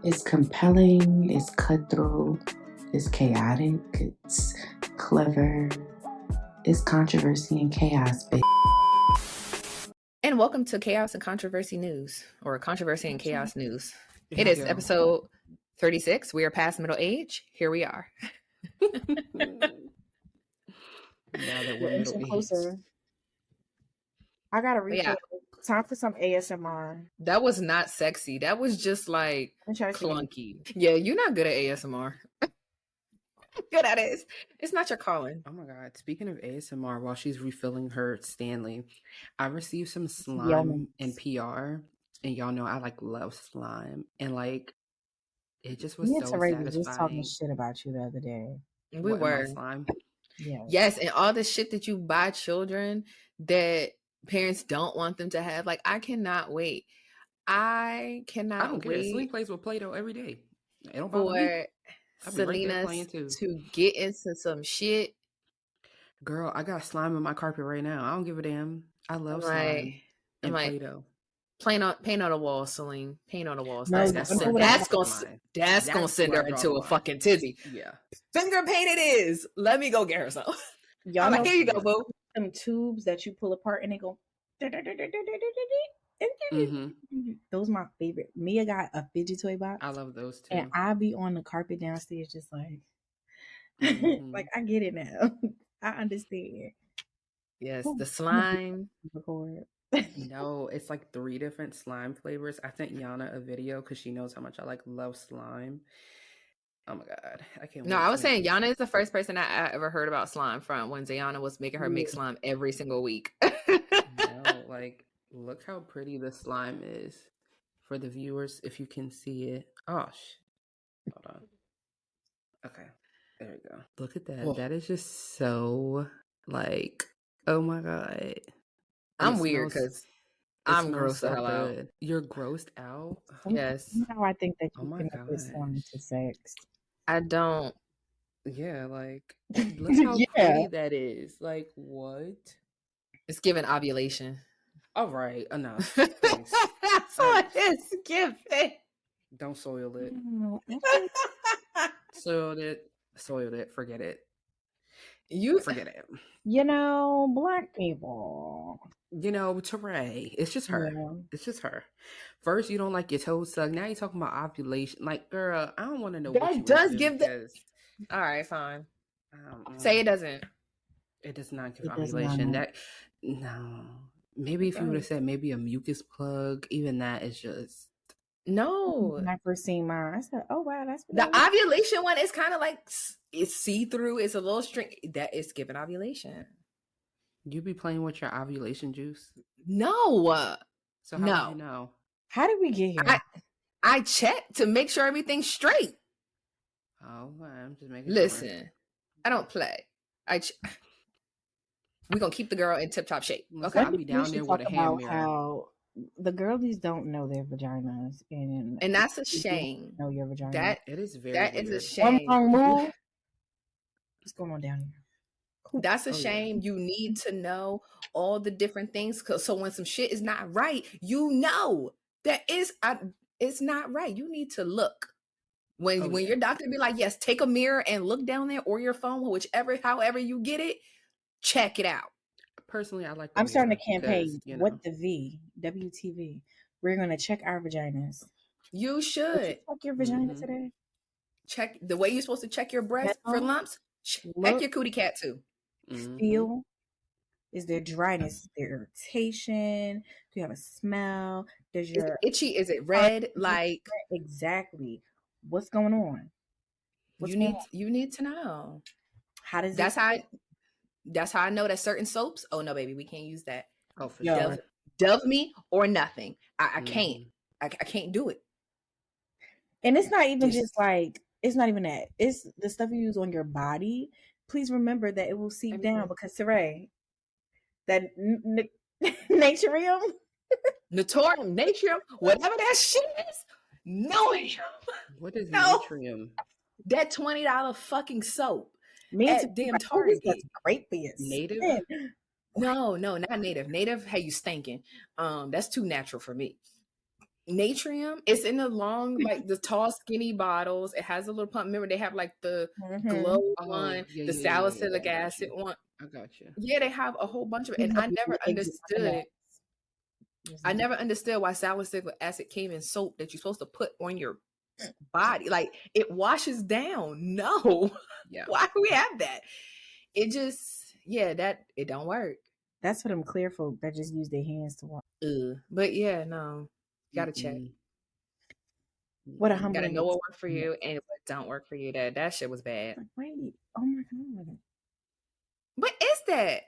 It's compelling, it's cutthroat, it's chaotic, it's clever, it's controversy and chaos, baby. And welcome to Chaos and Controversy News, or Controversy and Chaos News. It is episode 36. We are past middle age. Here we are. Now that we're middle aged. I gotta reach out. Time for some ASMR. That was not sexy. That was just like clunky. Yeah, you're not good at ASMR. Good at it. It's not your calling. Oh my God. Speaking of ASMR, while she's refilling her Stanley, I received some slime and PR. And y'all know I love slime. And it just was so satisfying. Just talking shit about you the other day. We were. Slime? Yeah. Yes, and all the shit that you buy children that parents don't want them to have. I cannot wait. I don't wait. Celine plays with Play-Doh every day. It don't bother me. Selena to get into some shit. Girl, I got slime on my carpet right now. I don't give a damn. I love slime and Play-Doh. Paint on the wall, Celine. Paint on the walls. No, that's gonna send her into a fucking tizzy. Yeah. Finger paint it is. Let me go get her some. Y'all know, here you go, boo. Some tubes that you pull apart and they go. Those are my favorite. Mia got a fidget toy box. I love those too. And I be on the carpet downstairs just like I get it now. I understand. Yes, the slime. No, it's 3 different slime flavors. I sent Yana a video because she knows how much I love slime. Oh my God, I can't wait. No, I was saying Yana is the first person I ever heard about slime from when Zayana was making her make slime every single week. No, look how pretty the slime is for the viewers if you can see it. Oh, hold on. Okay, there we go. Look at that. Whoa. That is just so oh my God. I'm weird because I'm grossed the hell out. You're grossed out? Yes. Now I think that you can put slime to sex. I don't. Yeah, look how pretty that is. What? It's giving ovulation. All right, enough. That's what it's giving. Don't soil it. Soiled it. Forget it. You forget it. Black people. Teray. It's just her. Yeah. It's just her. First, you don't like your toes sucked. Now you're talking about ovulation. Girl, I don't want to know that what you does give the. All right, fine. Say it doesn't. It does not give ovulation. No. Maybe if you would have said maybe a mucus plug, even that is just. No. When I first seen mine, I said, "Oh wow, that's the ovulation one is kind of it's see through. It's a little string that is giving ovulation." You be playing with your ovulation juice? No. So how do you know? How did we get here? I checked to make sure everything's straight. Oh, I'm just making. Listen, sure. I don't play. We're gonna keep the girl in tip top shape. Okay, I'll be down there with a hand mirror. How the girls don't know their vaginas, and that's a shame. Know your vagina. That is very. That weird. is a shame. What's going on down here? That's a shame. You need to know all the different things. So when some shit is not right, that it's not right. You need to look. When your doctor be like, yes, take a mirror and look down there or your phone, however you get it, check it out. Personally, I like. I'm starting a campaign. What the V? WTV. We're gonna check our vaginas. You should check your vagina today. Check the way you're supposed to check your breast for lumps. Check your cootie cat too. Feel. Is there dryness? Is there irritation? Do you have a smell? Is it itchy? Is it red? Exactly. What's going on? You need to know. How does That's how I know that certain soaps. Oh no, baby, we can't use that. Oh, for sure. Dove me or nothing. I can't. I can't do it. And it's not even it's not even that. It's the stuff you use on your body. Please remember that it will seep down because Saray, that Naturium, whatever that shit is. What is Naturium? That $20 fucking soap. Damn Target. That's great for you. Native? No, not native. Native, hey, you stinking. That's too natural for me. Natrium. It's in the long, like the tall, skinny bottles. It has a little pump. Remember, they have like the glow one, the salicylic acid one. I got you. Yeah, they have a whole bunch of it. And I never understood. I never understood why salicylic acid came in soap that you're supposed to put on your body. Like it washes down. No. Yeah. Why do we have that? It just, that it don't work. That's for them clear folk that just use their hands to wash. But yeah, no. You gotta check. What a humbling. You gotta know what worked for you and what don't work for you. That shit was bad. Wait, oh my god. What is that?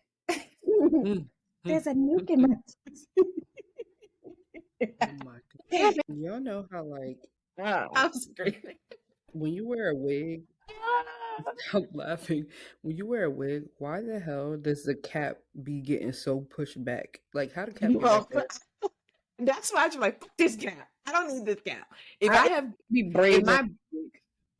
There's a nuke in my Oh my god. Y'all know how like I'm screaming. When you wear a wig, stop laughing. When you wear a wig, why the hell does the cap be getting so pushed back? Like how the cap get back there? That's why I'm like, fuck this cap. I don't need this cap. If I have braids,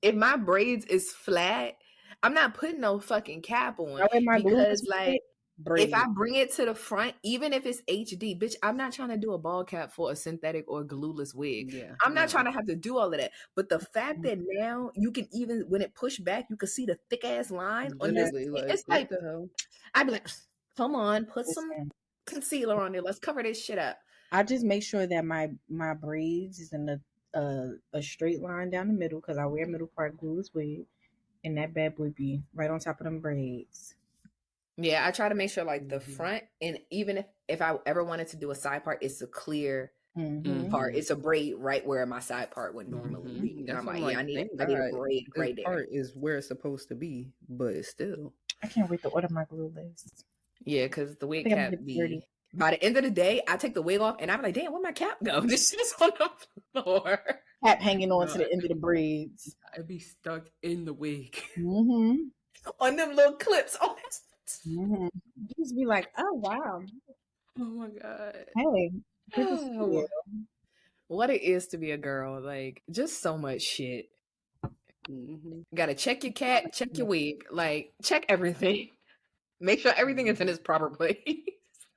if my braids is flat, I'm not putting no fucking cap on because like if I bring it to the front, even if it's HD, bitch, I'm not trying to do a ball cap for a synthetic or glueless wig. Yeah, I'm not trying to have to do all of that. But the fact that now you can even when it pushed back, you can see the thick ass line on this. Like, it's like the hell. I'd be like, come on, put some concealer on there. Let's cover this shit up. I just make sure that my braids is in a straight line down the middle because I wear middle part glueless wig, and that bad boy be right on top of them braids. Yeah, I try to make sure like the front, and even if I ever wanted to do a side part, it's a clear part. It's a braid right where my side part would normally be. And I'm like, I need a braid right there. Part is where it's supposed to be, but it's still. I can't wait to order my glue list. Yeah, because the wig cap be. By the end of the day, I take the wig off and I'm like, damn, where'd my cap go? This shit's on the floor. Cap hanging on to the end of the braids. I'd be stuck in the wig. On them little clips. Oh, you just be like, oh, wow. Oh, my God. Hey, good to see you. What it is to be a girl. Like, just so much shit. You gotta check your cap, check your wig. Like, check everything. Make sure everything is in its proper place.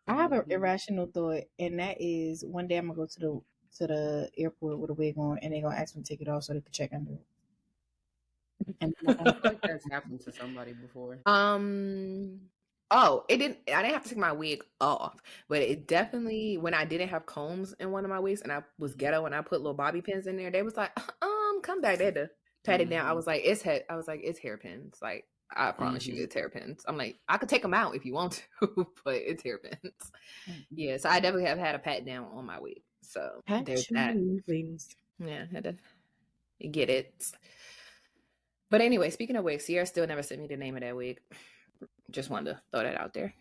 I have an irrational thought, and that is one day I'm gonna go to the airport with a wig on, and they're gonna ask me to take it off so they can check under it. And I feel like that's happened to somebody before. Oh, I didn't have to take my wig off, but it definitely when I didn't have combs in one of my wigs and I was ghetto and I put little bobby pins in there, they was like, come back. They had to pat it down. I was like, it's hairpins. Like, I promise you it's hairpins. I'm like, I could take them out if you want to, but it's hairpins. Yeah, so I definitely have had a pat down on my wig. So there's that. Ladies. Yeah, had to get it. But anyway, speaking of wigs, Ciara still never sent me the name of that wig. Just wanted to throw that out there.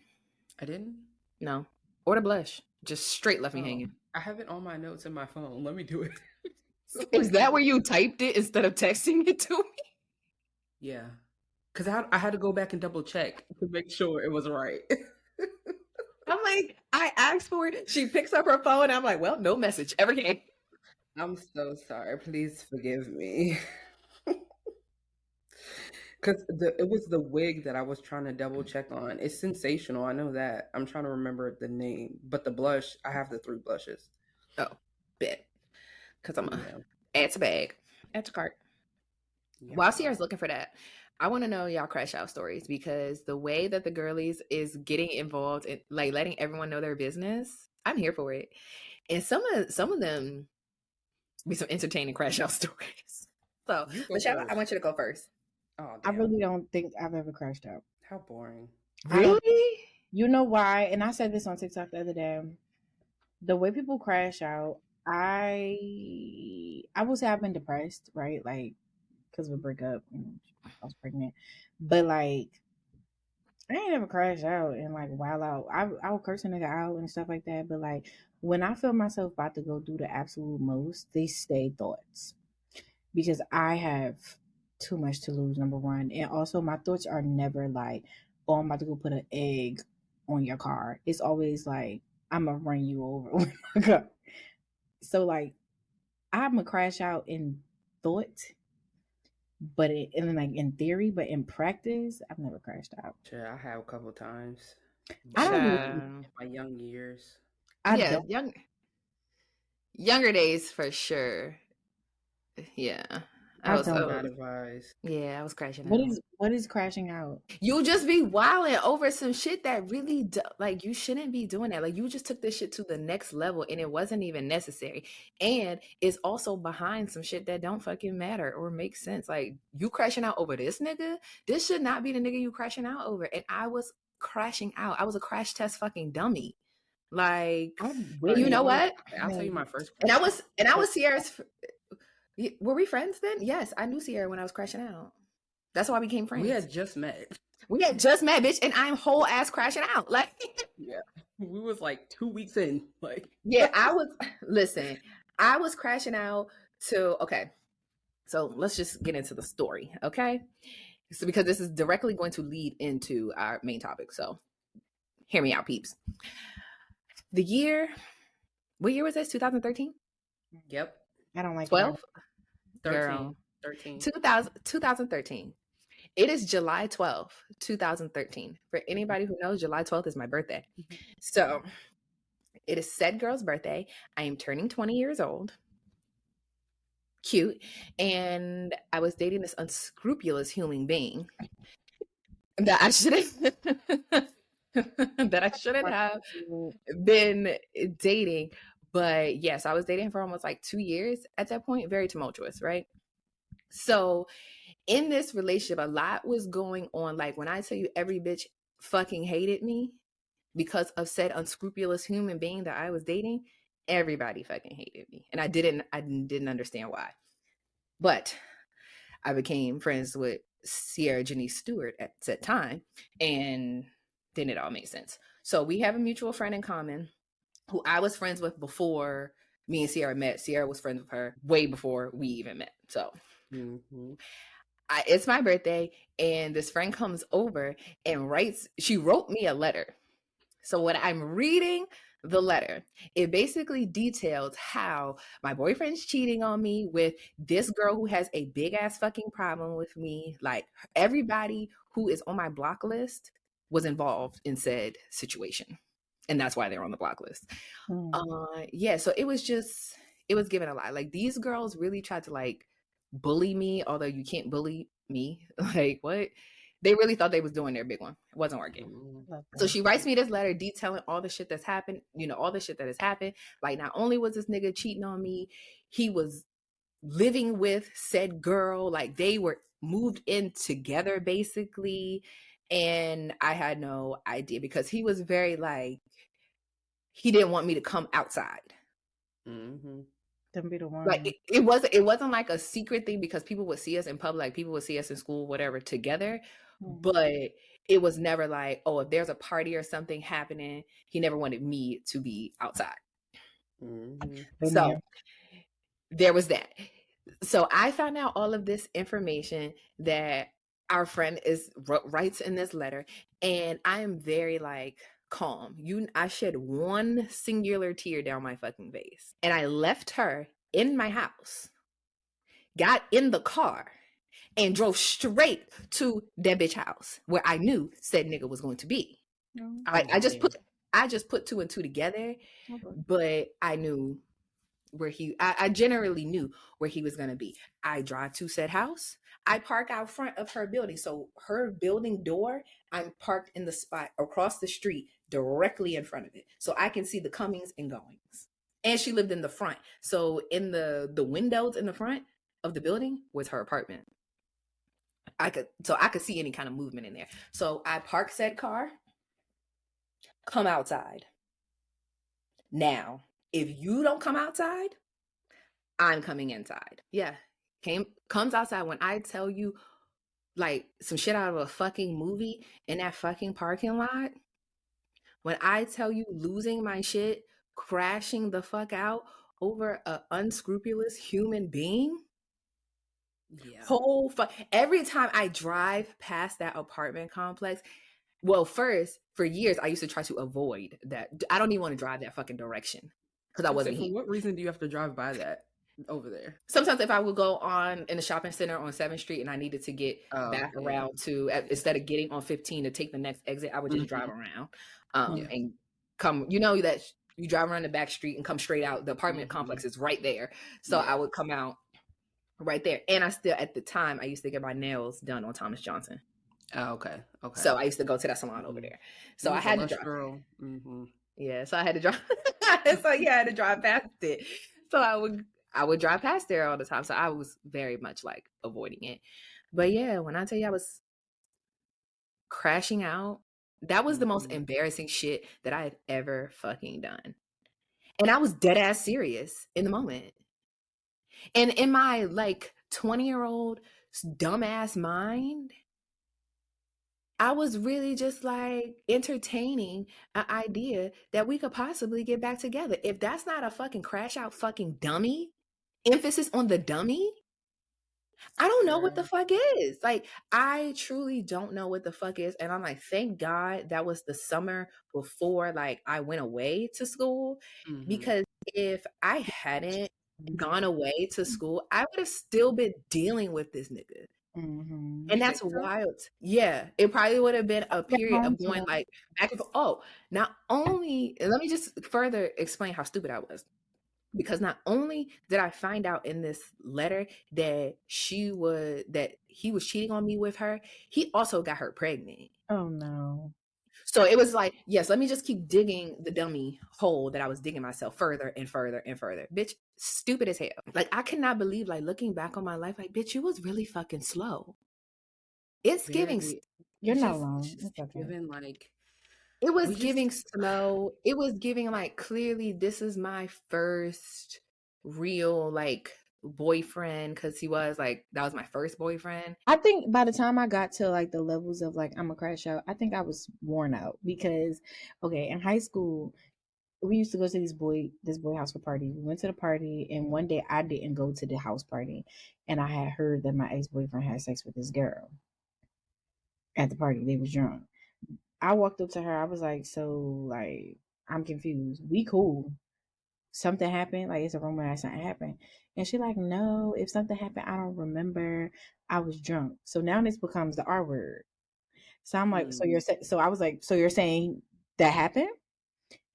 I didn't? No. Or the blush. Just straight left me hanging. I have it on my notes in my phone. Let me do it. Is that where you typed it instead of texting it to me? Yeah. Because I had to go back and double check to make sure it was right. I'm like, I asked for it. She picks up her phone. And I'm like, well, no message ever came. I'm so sorry. Please forgive me. Because it was the wig that I was trying to double check on. It's sensational. I know that. I'm trying to remember the name. But the blush, I have the 3 blushes. Oh, bet. Because I'm going to add to bag. Add to cart. Yeah. While Ciara's looking for that, I want to know y'all crash out stories because the way that the girlies is getting involved in like letting everyone know their business, I'm here for it. And some of them be some entertaining crash out stories. So, Michelle, I want you to go first. Oh, I really don't think I've ever crashed out. How boring. Really? You know why? And I said this on TikTok the other day. The way people crash out, I would say I've been depressed, right? Like, because of a breakup. I was pregnant. But, like, I ain't never crashed out and, like, wild out. I would curse a nigga out and stuff like that. But, like, when I feel myself about to go do the absolute most, they stay thoughts. Because I have too much to lose, number one. And also, my thoughts are never like, oh, I'm about to go put an egg on your car. It's always like, I'm going to run you over with my car. So, like, I'm going to crash out in thought, but in theory, but in practice, I've never crashed out. Sure, I have a couple times. I don't in my young years. Young. Younger days for sure. Yeah. I don't. Not advised. Yeah, I was crashing out. What is crashing out? You just be wilding over some shit that really like you shouldn't be doing that. Like you just took this shit to the next level and it wasn't even necessary. And it's also behind some shit that don't fucking matter or make sense. Like you crashing out over this nigga, this should not be the nigga you crashing out over. And I was crashing out. I was a crash test fucking dummy. Like you know what? I'll tell you my first. And I was Ciara's. Were we friends then? Yes, I knew Ciara when I was crashing out. That's why we became friends. We had just met. Bitch, and I'm whole ass crashing out. Like, yeah, we was like 2 weeks in. Like, yeah, I was crashing out okay. So let's just get into the story, okay? So because this is directly going to lead into our main topic. So hear me out, peeps. What year was this? 2013? Yep. I don't like 12? 13. 2013. It is July 12th, 2013. For anybody who knows, July 12th is my birthday. So it is said girl's birthday. I am turning 20 years old. Cute. And I was dating this unscrupulous human being that I shouldn't have been dating. But yes, I was dating for almost like 2 years at that point. Very tumultuous, right? So in this relationship, a lot was going on. Like when I tell you every bitch fucking hated me because of said unscrupulous human being that I was dating, everybody fucking hated me. And I didn't understand why. But I became friends with Ciara Janice Stewart at that time. And then it all made sense. So we have a mutual friend in common who I was friends with before me and Ciara met. Ciara was friends with her way before we even met. So it's my birthday and this friend comes over and she wrote me a letter. So when I'm reading the letter, it basically details how my boyfriend's cheating on me with this girl who has a big ass fucking problem with me. Like everybody who is on my block list was involved in said situation. And that's why they're on the block list. Yeah, so it was given a lot. Like these girls really tried to like bully me, although you can't bully me. Like what? They really thought they was doing their big one. It wasn't working. So she writes me this letter detailing all the shit that's happened, all the shit that has happened. Like not only was this nigga cheating on me, he was living with said girl. Like they were moved in together basically. And I had no idea because he was very like, he didn't want me to come outside. Don't be the one. Like it wasn't like a secret thing because people would see us in public, like people would see us in school, whatever, together. But it was never like, oh, if there's a party or something happening, he never wanted me to be outside. So there was that. So I found out all of this information that our friend writes in this letter, and I am very like calm. I shed one singular tear down my fucking face, and I left her in my house, got in the car, and drove straight to that bitch house where I knew said nigga was going to be. Like I just put two and two together, but I knew where I generally knew where he was going to be. I drive to said house. I park out front of her building. So her building door, I'm parked in the spot across the street directly in front of it. So I can see the comings and goings. And she lived in the front. So in the windows in the front of the building was her apartment. I could see any kind of movement in there. So I park said car, come outside. Now, if you don't come outside, I'm coming inside. Yeah. Comes outside when I tell you like some shit out of a fucking movie in that fucking parking lot. When I tell you losing my shit, crashing the fuck out over an unscrupulous human being. Yeah. Every time I drive past that apartment complex, well, first, for years, I used to try to avoid that. I don't even want to drive that fucking direction because I wasn't here. For what reason do you have to drive by that over there? Sometimes if I would go in a shopping center on 7th Street and I needed to get back around to, instead of getting on 15 to take the next exit, I would just drive around and come, that You drive around the back street and come straight out. The apartment complex is right there. So I would come out right there. And I still, at the time, I used to get my nails done on Thomas Johnson. Oh, okay. So I used to go to that salon over there. So I had to drive. Girl. Yeah, so I had to drive. So yeah, I had to drive past it. So I would drive past there all the time. So I was very much like avoiding it. But yeah, when I tell you I was crashing out, that was the most embarrassing shit that I had ever fucking done. And I was dead ass serious in the moment. And in my like 20-year-old dumbass mind, I was really just like entertaining an idea that we could possibly get back together. If that's not a fucking crash out fucking dummy, emphasis on the dummy, I don't know what the fuck is. Like, I truly don't know what the fuck is. And I'm like, thank God that was the summer before like I went away to school. Because if I hadn't gone away to school, I would have still been dealing with this nigga. And that's wild. Yeah, it probably would have been a period of going like back and forth. Oh, not only, let me just further explain how stupid I was. Because not only did I find out in this letter that he was cheating on me with her, he also got her pregnant. Oh no. So it was like, yes, let me just keep digging the dummy hole that I was digging myself further and further and further. Bitch, stupid as hell. Like, I cannot believe, like, looking back on my life, like, bitch, you was really fucking slow. It's giving. You're not wrong. It's giving like. It was giving slow. It was giving like, clearly this is my first real like boyfriend, because he was like, that was my first boyfriend. I think by the time I got to like the levels of like I'm a crash out, I think I was worn out because okay, in high school we used to go to this boy house party. We went to the party and one day I didn't go to the house party and I had heard that my ex-boyfriend had sex with this girl at the party. They was drunk. I walked up to her. I was like, so, like, I'm confused. We cool. Something happened. Like, it's a rumor that something happened. And she like, no, if something happened, I don't remember. I was drunk. So now this becomes the R word. So I'm like, so I was like, so you're saying that happened?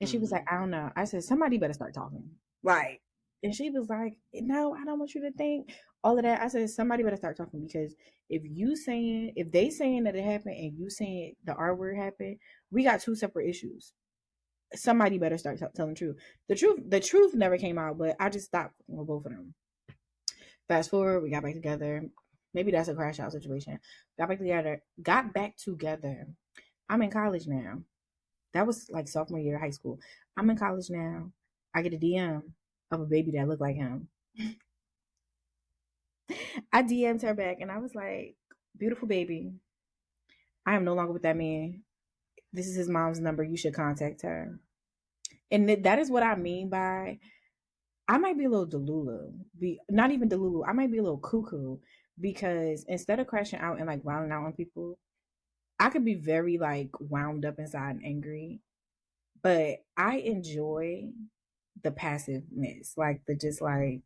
And she was like, I don't know. I said, somebody better start talking. Right. And she was like, no, I don't want you to think all of that. I said, somebody better start talking, because if they saying that it happened and you saying the R word happened, we got two separate issues. Somebody better start telling the truth. The truth never came out, but I just stopped with both of them. Fast forward, we got back together. Maybe that's a crash out situation. Got back together. I'm in college now. That was like sophomore year of high school. I'm in college now. I get a DM of a baby that looked like him. I DM'd her back and I was like, beautiful baby. I am no longer with that man. This is his mom's number. You should contact her. And that is what I mean by, I might be a little delulu. Not even delulu. I might be a little cuckoo, because instead of crashing out and like wilding out on people, I could be very like wound up inside and angry. But I enjoy the passiveness, like the just like,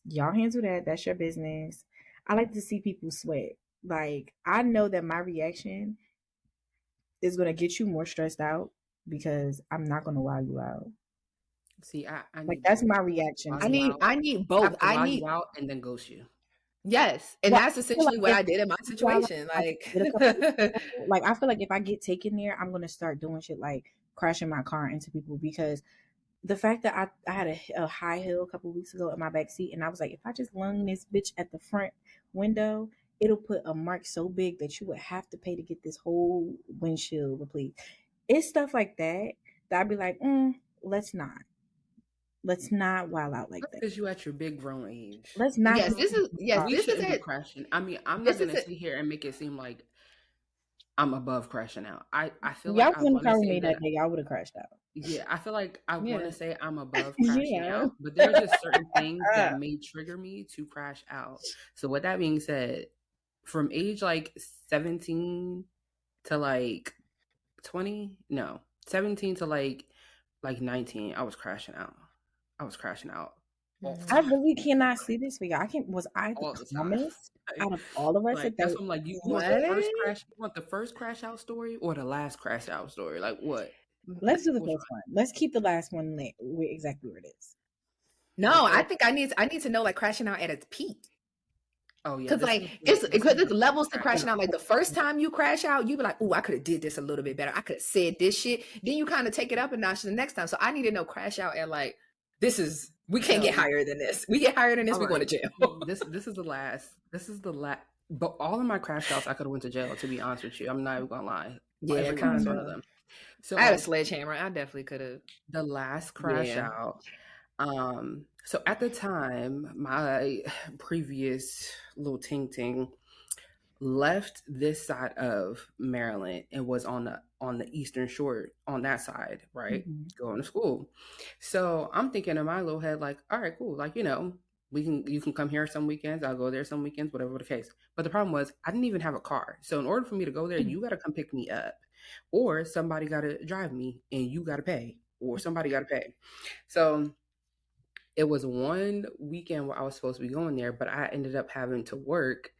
y'all handle that. That's your business. I like to see people sweat. Like, I know that my reaction is going to get you more stressed out because I'm not going to wow you out. See, I like that's my reaction. I need both. I need you out and then ghost you. Yes, and that's essentially what I did in my situation. Like, like I feel like if I get taken there, I'm going to start doing shit like crashing my car into people, because the fact that I had a high heel a couple weeks ago in my back seat, and I was like, if I just lung this bitch at the front window, it'll put a mark so big that you would have to pay to get this whole windshield replaced. It's stuff like that I'd be like, let's not wild out like that. Because you at your big grown age. Let's not. Yes, this is it. Crashing. I mean, I'm not gonna sit here and make it seem like I'm above crashing out. I feel y'all like couldn't have me that day. Y'all would have crashed out. Yeah, I feel like I want to say I'm above crashing out, but there are just certain things that may trigger me to crash out. So with that being said, from age like 17 to like 20, no, 17 to like 19, I was crashing out. I really cannot see this for y'all. Was I the calmest out of all of us? Like, that's what I'm like, you want the first crash out story or the last crash out story? Like, what? Let's do the Which first one. Let's keep the last one exactly where it is. No, I okay. think I need to know like crashing out at its peak. Oh yeah, Cause this like was it's this was because the there's levels to crash crashing out. out. Like the first time you crash out, you be like, "Oh, I could have did this a little bit better. I could have said this shit." Then you kind of take it up a notch the next time. So I need to know crash out at like we can't get So higher than this. We get higher than this, all we going to right, jail. this is the last. This is the last. But all of my crash outs, I could have went to jail. To be honest with you, I'm not even gonna lie. Yeah, Every kind last one of. of them. I had a So sledgehammer. I definitely could have. the last crash Yeah. out. So at the time, my previous little ting ting left this side of Maryland and was on the eastern shore on that side, right? Mm-hmm. Going to school. So I'm thinking in my little head, like, all right, cool. Like, you can come here some weekends, I'll go there some weekends, whatever the case. But the problem was I didn't even have a car. So in order for me to go there, you gotta come pick me up. Or somebody gotta drive me and you gotta pay. Or somebody gotta pay. So it was one weekend where I was supposed to be going there, but I ended up having to work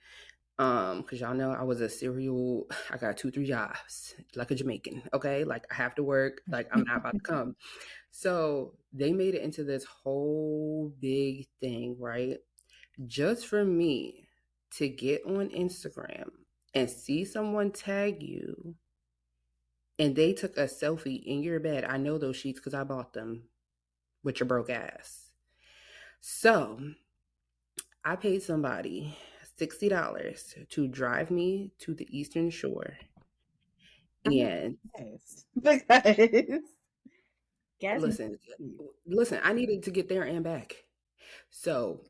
because y'all know I was a serial. I got 2-3 jobs like a Jamaican. Okay, like I have to work. Like I'm not about to come. So they made it into this whole big thing, right? Just for me to get on Instagram and see someone tag you, and they took a selfie in your bed. I know those sheets because I bought them with your broke ass. So I paid somebody $60 to drive me to the Eastern Shore. And Yes. Because gas is listen, I needed to get there and back. So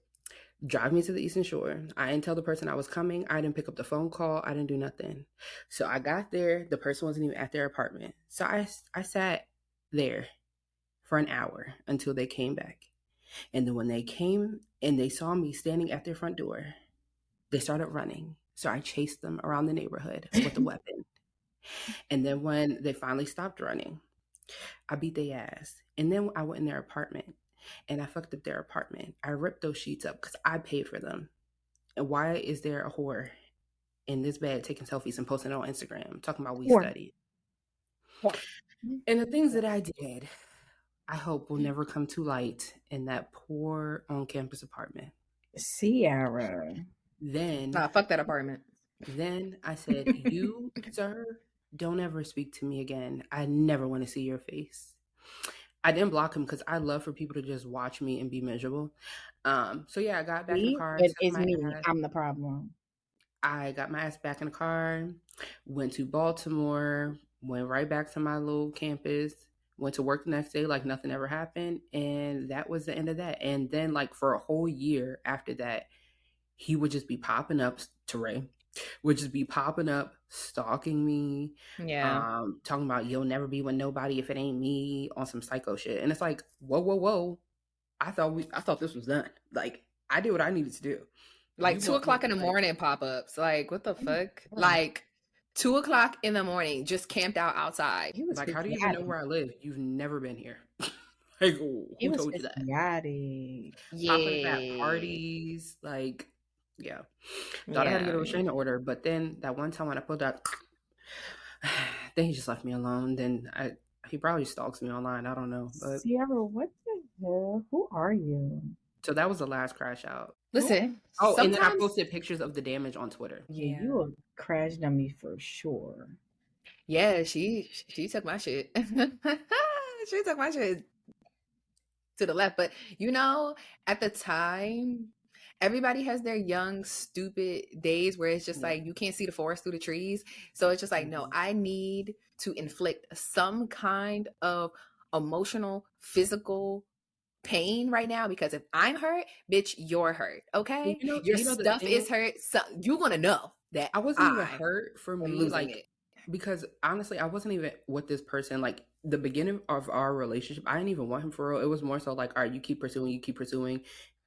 drive me to the Eastern Shore. I didn't tell the person I was coming. I didn't pick up the phone call. I didn't do nothing. So I got there. The person wasn't even at their apartment. So I sat there for an hour until they came back. And then when they came and they saw me standing at their front door, they started running. So I chased them around the neighborhood with a weapon. And then when they finally stopped running, I beat their ass. And then I went in their apartment and I fucked up their apartment. I ripped those sheets up because I paid for them. And why is there a whore in this bed taking selfies and posting it on Instagram talking about we studied? And the things that I did, I hope will never come to light in that poor on-campus apartment. Ciara. Then Nah, fuck that apartment. Then I said, you, sir, don't ever speak to me again. I never want to see your face. I didn't block him because I love for people to just watch me and be miserable. So yeah, I got back in the car. It's me. I'm the problem. I got my ass back in the car, went to Baltimore, went right back to my little campus, went to work the next day like nothing ever happened. And that was the end of that. And then like for a whole year after that, he would just be popping up, Teray would just be popping up, stalking me, talking about you'll never be with nobody if it ain't me on some psycho shit. And it's like, whoa. I thought this was done. Like I did what I needed to do. Like 2:00 in the morning pop-ups. Like what the fuck? Like 2:00 in the morning, just camped out outside. He was like, how do you even know where I live? You've never been here. Like, who told you that? Yeah. Popping up at parties, like, yeah. Thought I had to get a restraining order, but then that one time when I pulled up, then he just left me alone. Then he probably stalks me online. I don't know. But Ciara, what the hell? Who are you? So that was the last crash out. Listen. And then I posted pictures of the damage on Twitter. Yeah, you a crash dummy for sure. Yeah, she took my shit. She took my shit to the left. But at the time, everybody has their young, stupid days where it's just like you can't see the forest through the trees. So it's just like, no, I need to inflict some kind of emotional, physical pain right now, because if I'm hurt, bitch, you're hurt. Okay, your stuff is hurt. So you're gonna know that I wasn't even hurt for me, like it. Because honestly, I wasn't even with this person. Like the beginning of our relationship, I didn't even want him for real. It was more so like, all right, you keep pursuing,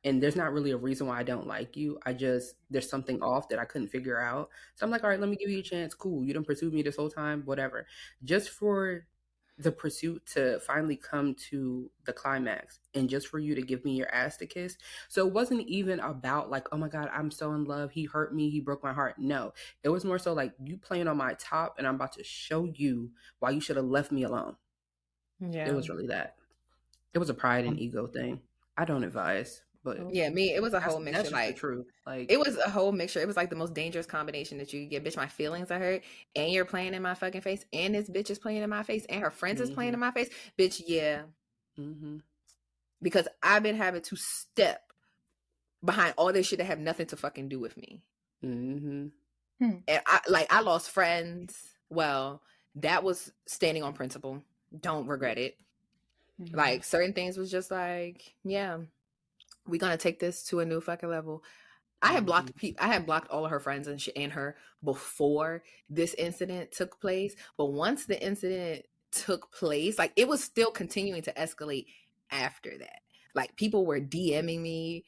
and there's not really a reason why I don't like you. There's something off that I couldn't figure out. So I'm like, all right, let me give you a chance. Cool, you done pursued me this whole time, whatever. Just for the pursuit to finally come to the climax and just for you to give me your ass to kiss. So it wasn't even about like, oh my God, I'm so in love. He hurt me. He broke my heart. No, it was more so like you playing on my top and I'm about to show you why you should have left me alone. Yeah. It was really that. It was a pride and ego thing. I don't advise, but Yeah, me, it was a whole mixture. that's just the Like, truth. Like, it was a whole mixture. It was like the most dangerous combination that you could get. Bitch, my feelings are hurt, and you're playing in my fucking face, and this bitch is playing in my face, and her friends is playing in my face. Bitch, yeah. Because I've been having to step behind all this shit that have nothing to fucking do with me. And I lost friends. Well, that was standing on principle. Don't regret it. Like, certain things was just like, yeah, we're gonna take this to a new fucking level. I had blocked people. I had blocked all of her friends and her before this incident took place. But once the incident took place, like, it was still continuing to escalate after that. Like, people were DMing me,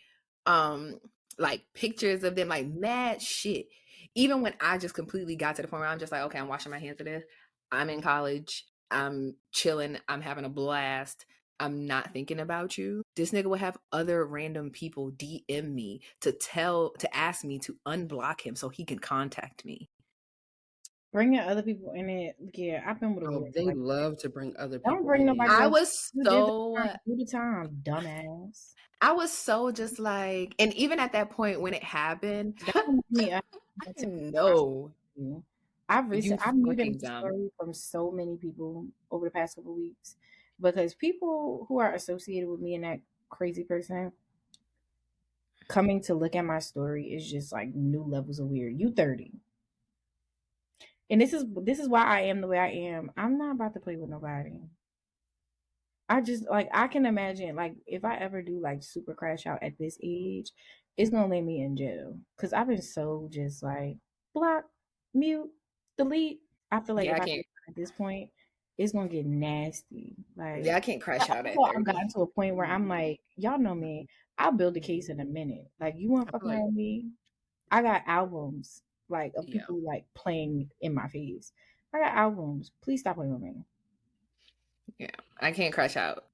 like, pictures of them, like, mad shit. Even when I just completely got to the point where I'm just like, okay, I'm washing my hands of this. I'm in college. I'm chilling. I'm having a blast. I'm not thinking about you. This nigga would have other random people DM me to ask me to unblock him so he can contact me. Bringing other people in it, yeah, I've been with a weird. They love to bring other people. Don't bring nobody. I was so do the time, dumbass. I was so just like, and even at that point when it happened, I didn't know. I've muted the story from so many people over the past couple of weeks because people who are associated with me and that crazy person coming to look at my story is just like new levels of weird. You 30. And this is why I am the way I am. I'm not about to play with nobody. I just like I can imagine like if I ever do like super crash out at this age, it's gonna land me in jail. Cause I've been so just like block, mute, delete. I feel like if I do at this point, it's gonna get nasty. Like I can't crash out at 30. I've gotten to a point where I'm like, y'all know me. I'll build a case in a minute. Like you want to fuck around with me? I got albums like of people like playing in my face. I got albums. Please stop playing with me. Yeah, I can't crash out.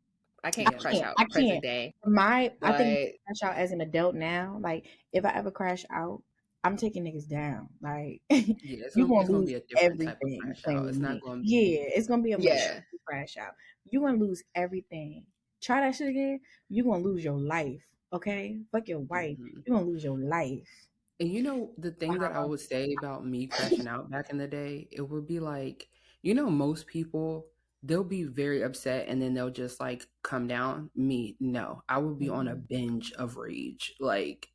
I can't crash out present day. I think crash out as an adult now. Like if I ever crash out, I'm taking niggas down. Like you're gonna lose everything. It's not gonna be it's gonna be a crash out. You're gonna lose everything. Try that shit again, you're gonna lose your life. Okay? Fuck your wife. You're gonna lose your life. And you know the thing that I would say about me crashing out back in the day, it would be like, you know, most people they'll be very upset and then they'll just like come down. Me, no, I would be on a binge of rage. Like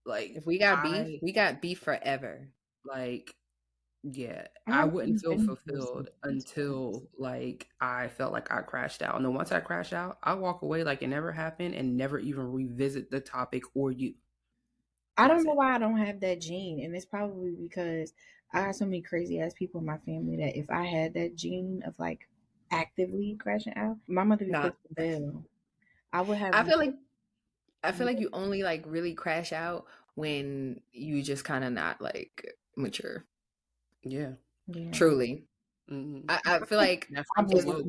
if we got beef, we got beef forever. Like, yeah, I wouldn't feel fulfilled until like I felt like I crashed out. And then once I crash out, I walk away like it never happened and never even revisit the topic or you. I don't know why I don't have that gene, and it's probably because I have so many crazy ass people in my family that if I had that gene of like actively crashing out, my mother would click the bell. I would have. I feel like you only like really crash out when you just kind of not like mature. Yeah. Truly. I feel like I don't think I'm more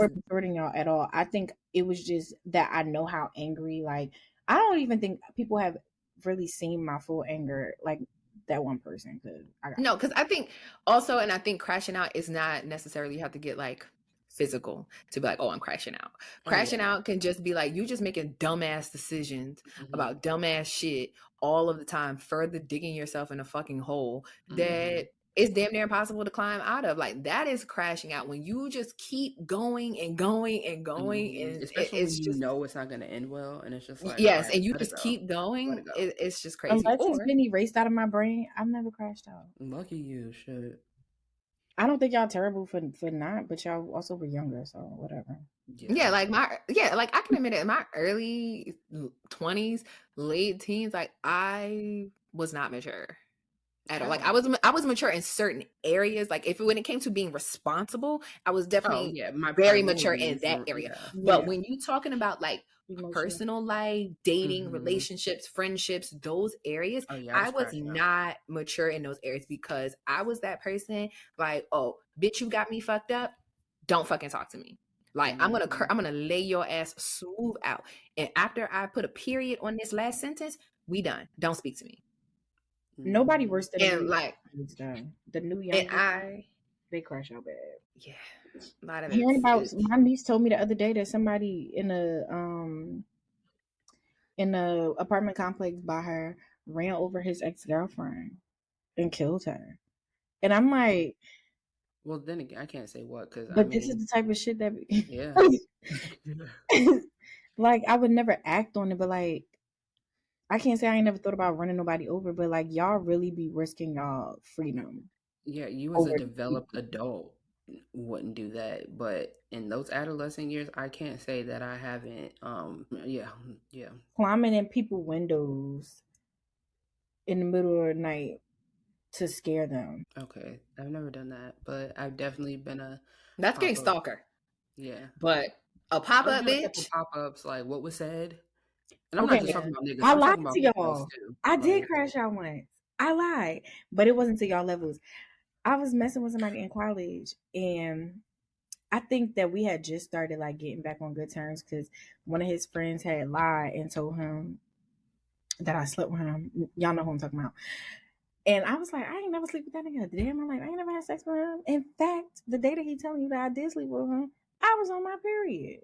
mature than y'all at all. I think it was just that I know how angry. Like I don't even think people have really seen my full anger like that one person could. Because I think also, and I think crashing out is not necessarily you have to get like physical to be like, oh, I'm crashing out. Crashing out can just be like you just making dumbass decisions about dumbass shit all of the time, further digging yourself in a fucking hole that is damn near impossible to climb out of. Like that is crashing out when you just keep going and going and going, and especially when you know it's not going to end well, and it's just like and you just keep going. It's just crazy. Unless it's been erased out of my brain, I've never crashed out. Lucky you, shit. I don't think y'all terrible for not, but y'all also were younger, so whatever. Like I can admit it. In my early 20s, late teens, like I was not mature at all. Like I was mature in certain areas. Like when it came to being responsible, I was definitely very mature in that area. But when you talking about like personal life, dating, relationships, friendships, those areas, I was not mature in those areas because I was that person like, oh, bitch, you got me fucked up. Don't fucking talk to me. Like I'm gonna lay your ass smooth out. And after I put a period on this last sentence, we done. Don't speak to me. Nobody worse than and like the new young they crash out bad. Yeah, a lot of Hearing about it's my niece told me the other day that somebody in a apartment complex by her ran over his ex-girlfriend and killed her. And I'm like, Well, then again, I can't say what, because I but this is mean, the type of shit that yeah. like I would never act on it, but like I can't say I ain't never thought about running nobody over, but like y'all really be risking y'all freedom Yeah, you as a over developed adult wouldn't do that, but in those adolescent years, I can't say that I haven't. Yeah. climbing in people windows in the middle of the night to scare them. Okay, I've never done that, but I've definitely been a that's getting pop up. stalker. Yeah, But a I've pop-up done a couple bitch. pop ups. Like what was said, and I'm not Okay, just talking about niggas. I I'm lied talking about to females y'all. too. I did Like, crash out once. I lied, but it wasn't to y'all levels. I was messing with somebody in college, and I think that we had just started like getting back on good terms because one of his friends had lied and told him that I slept with him. Y'all know who I'm talking about. And I was like, I ain't never sleep with that nigga. Damn, I'm like, I ain't never had sex with him. In fact, the day that he telling you that I did sleep with him, I was on my period.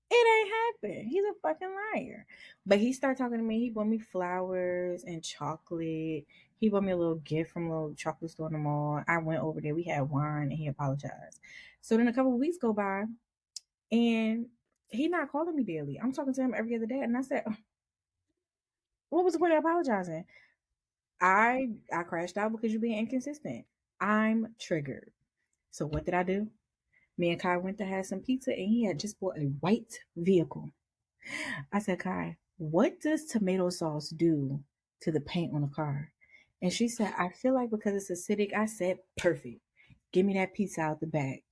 It ain't happened. He's a fucking liar. But he started talking to me. He bought me flowers and chocolate. He bought me a little gift from a little chocolate store in the mall. I went over there. We had wine and he apologized. So then a couple of weeks go by and he not calling me daily. I'm talking to him every other day. And I said, what was the point of apologizing? I crashed out because you're being inconsistent. I'm triggered. So what did I do? Me and Kai went to have some pizza and he had just bought a white vehicle. I said, Kai, what does tomato sauce do to the paint on a car? And she said, I feel like because it's acidic. I said, perfect. Give me that pizza out the back.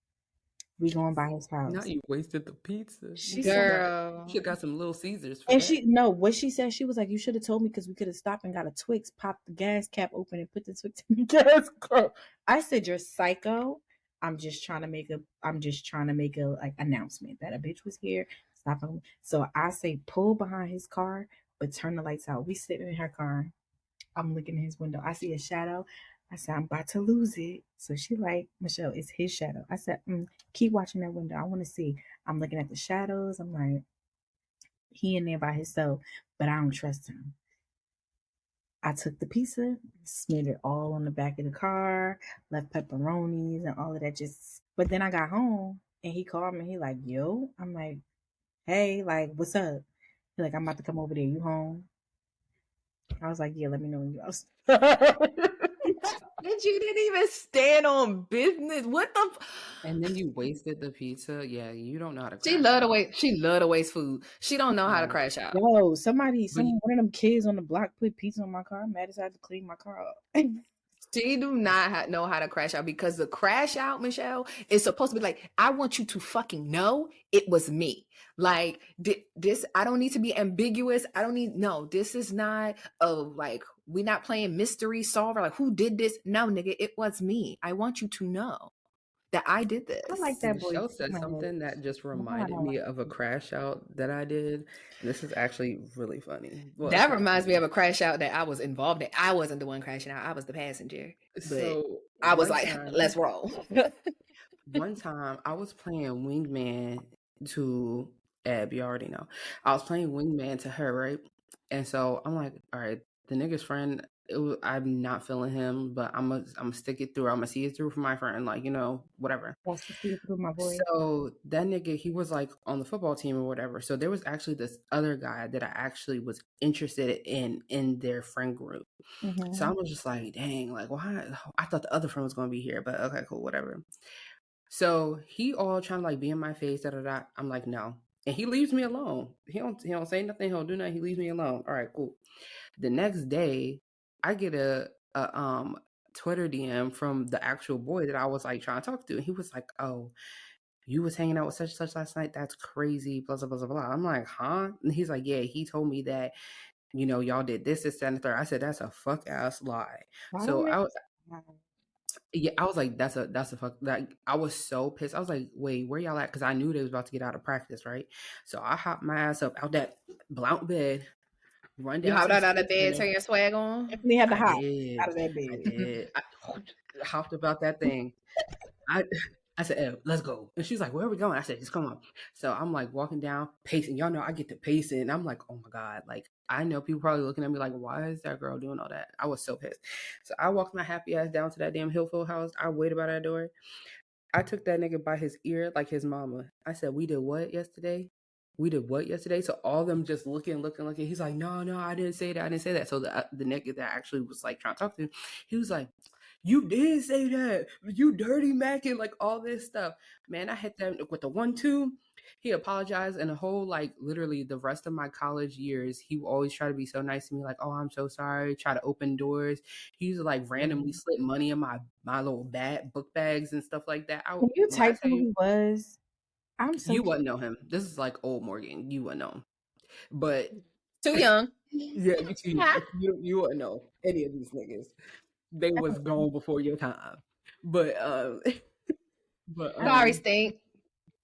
We going by his now house. you wasted the pizza. She said, Girl. You should got some Little Caesars for and that. she no, what she said, she was like, you should have told me because we could have stopped and got a Twix, popped the gas cap open, and put the Twix in the gas cap. I said, you're psycho. I'm just trying to make a like announcement that a bitch was here. Stop him. So I say pull behind his car, but turn the lights out. We sitting in her car. I'm looking in his window. I see a shadow. I said, I'm about to lose it. So she like, Michelle, it's his shadow. I said, keep watching that window. I want to see. I'm looking at the shadows. I'm like, he in there by himself, but I don't trust him. I took the pizza, smeared it all on the back of the car, left pepperonis and all of that. But then I got home and he called me. He like, yo, I'm like, hey, like, what's up? He like, I'm about to come over there. You home? I was like, yeah, let me know when you out. And you didn't even stand on business. What the? And then you wasted the pizza. Yeah, you don't know how to She crash love to out. waste. She love to waste food. She don't know how to Right. crash out. Yo, one of them kids on the block put pizza on my car. I'm mad as I had to clean my car up. She do not know how to crash out because the crash out, Michelle, is supposed to be like, I want you to fucking know it was me. Like this, I don't need to be ambiguous. I don't need no. This is not like we not playing mystery solver. Like who did this? No, nigga, it was me. I want you to know that I did this. I like that boy Michelle too said much. something that just No, I reminded don't me like of a him. crash out that I did. And this is actually really funny. Well, it's That not reminds me funny. of a crash out that I was involved in. I wasn't the one crashing out. I was the passenger. But So I was like, let's roll. one time I was playing wingman to Ab, you already know. I was playing wingman to her, right? And so I'm like, all right, the nigga's friend, I'm not feeling him, but I'm gonna stick it through. I'm gonna see it through for my friend, like, whatever. That's the see through my boy. So that nigga, he was like on the football team or whatever. So there was actually this other guy that I actually was interested in their friend group. So I was just like, dang, like why? I thought the other friend was gonna be here, but okay, cool, whatever. So he all trying to like be in my face, da da da. I'm like, no. And he leaves me alone. He don't say nothing, he don't do nothing, he leaves me alone. All right, cool. The next day, I get a Twitter DM from the actual boy that I was like trying to talk to. And he was like, oh, you was hanging out with such and such last night. That's crazy. Blah, blah, blah, blah, blah. I'm like, huh? And he's like, yeah, he told me that, y'all did this, that, and the third. I said, that's a fuck ass lie. Why So don't I was, they? yeah, I was like, that's a fuck. Like, I was so pissed. I was like, wait, where y'all at? Because I knew they was about to get out of practice, right? So I hopped my ass up out that blount bed, run You down to hopped the out of the sports bed, center. turn your swag on. Definitely had to I hop did. out of that I bed. did. I hopped about that thing. I I said, let's go. And she's like, where are we going? I said, just come on. So I'm like walking down, pacing. Y'all know I get to pacing. And I'm like, oh my God. Like, I know people probably looking at me like, why is that girl doing all that? I was so pissed. So I walked my happy ass down to that damn Hillfield house. I waited by that door. I took that nigga by his ear like his mama. I said, we did what yesterday? We did what yesterday? So all of them just looking. He's like, no, I didn't say that. I didn't say that. So the nigga that actually was like trying to talk to him, he was like, you did say that. You dirty macking, like all this stuff. Man, I hit them with the 1-2. He apologized, and the whole, like, literally the rest of my college years, he would always try to be so nice to me, like, oh, I'm so sorry, try to open doors. He used to, like, randomly slip money in my little book bags and stuff like that. Can you When I type tell who you, he was? I'm so you wouldn't know him. This is like old Morgan. You wouldn't know him. But Too young. yeah, you wouldn't know any of these niggas. They was gone before your time. But Sorry, Stink.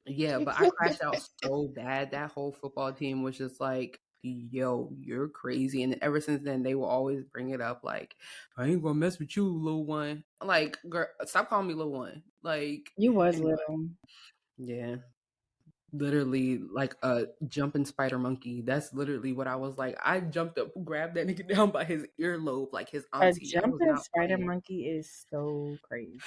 yeah, but I crashed out so bad. That whole football team was just like, yo, you're crazy. And ever since then, they will always bring it up like, I ain't gonna mess with you, little one. Like, girl, stop calling me little one. Like, you was anyway. little. Yeah. Literally like a jumping spider monkey. That's literally what I was like. I jumped up, grabbed that nigga down by his earlobe, like his A auntie. I was jumping not spider playing. monkey is so crazy.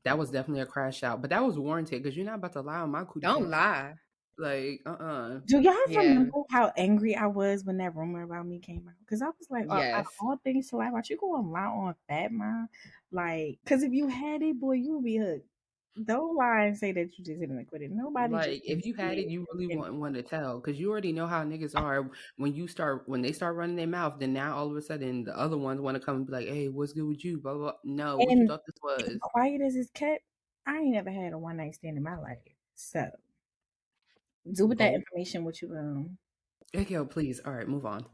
That was definitely a crash out, but that was warranted because you're not about to lie on my cootie. Don't lie. Like, Do y'all Yeah. remember how angry I was when that rumor about me came out? Because I was like, out Yes. of all things to lie about, you going to lie on Fat Mom? Like, because if you had it, boy, you would be hooked. Don't lie and say that you just didn't quit it. Nobody just like if you had it, you really didn't wouldn't want to tell because you already know how niggas are when they start running their mouth. Then now all of a sudden the other ones want to come and be like, "Hey, what's good with you?" Blah blah. Blah. No, what you And thought this was? quiet as it's kept, I ain't never had a one night stand in my life. So do with that Go. information what you Hey, yo, please. All right, move on.